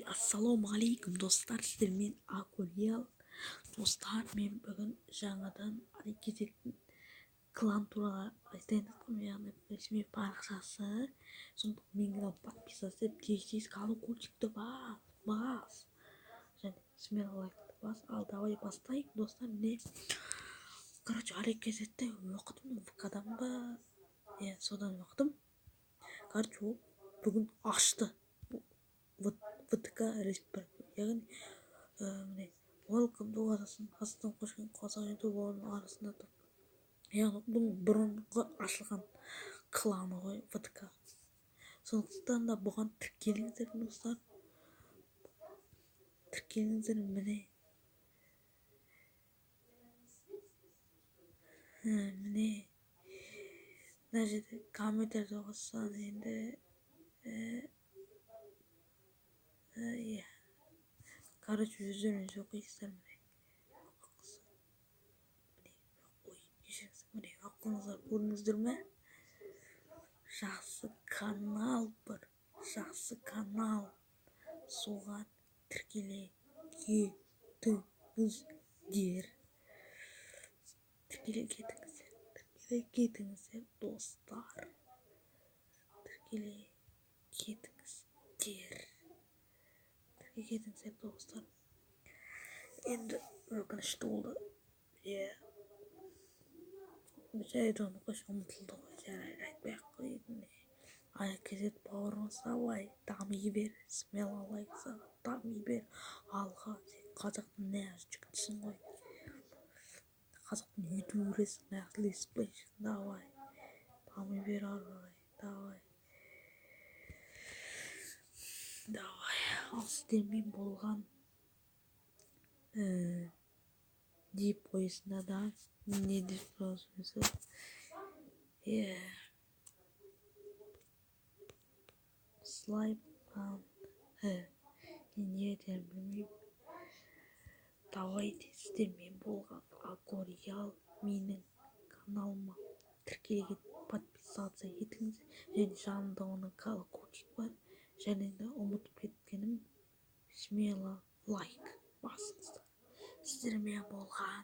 Ассалауму алейкум достар, сіздермен Акурел. Достар, мен бүгін жаңадан кезектің клан туралы айтайын жатқым, яғни ресми парақшасы. Сондықтан мен канал подписаться етіп, тез колокольчикті бас және смело лайкты бас. Ал давай бастайық достар. Міне кезекті оқыдым, ВК-дан ба, содан оқыдым. Ол бүгін ашты ВТК респір, яғни міне welcome to Қазақстан қошқан қазақ ютуберінің арасында тұр. Яғни бұл бұрынғы ашылған кланы ғой ВТК. Сондықтан да бұған тіркеліңіздер достар. Тіркеліңіздер. Міне мына жерде комменттерді қоссаң енді өздеріңіз оқисыздар. Міне оқыңыздар, көрдіңіздер ме? Жақсы канал, соған тіркеле кетіңіздер. Достар. Тіркеле кетіңіздер достар. Енді өкінішті болды. Жайды оны қоша ұмытылды ғой. Жарайды, айтпай-ақ қояйын. Кезет бауырыңыз, давай, дами бер, смело лайкса, дами бер. Алға, сен қазақтың нағыз жігітісің ғой. Қазақтың ютуберісің, нағыз лесбойсың. Давай, дами бер арай, давай. Ал сіздермен болған деп қойысында да не деп сұрасыңыздар? Слайм не дерін білмеймін. Давайте сіздермен болған Акурел менің каналыма тіркелге подписаться етіңіз. Және жанымда оның колокольчик бар. Және де ұмытып кеткенім, смело лайк басыңыздар. Сіздермен болған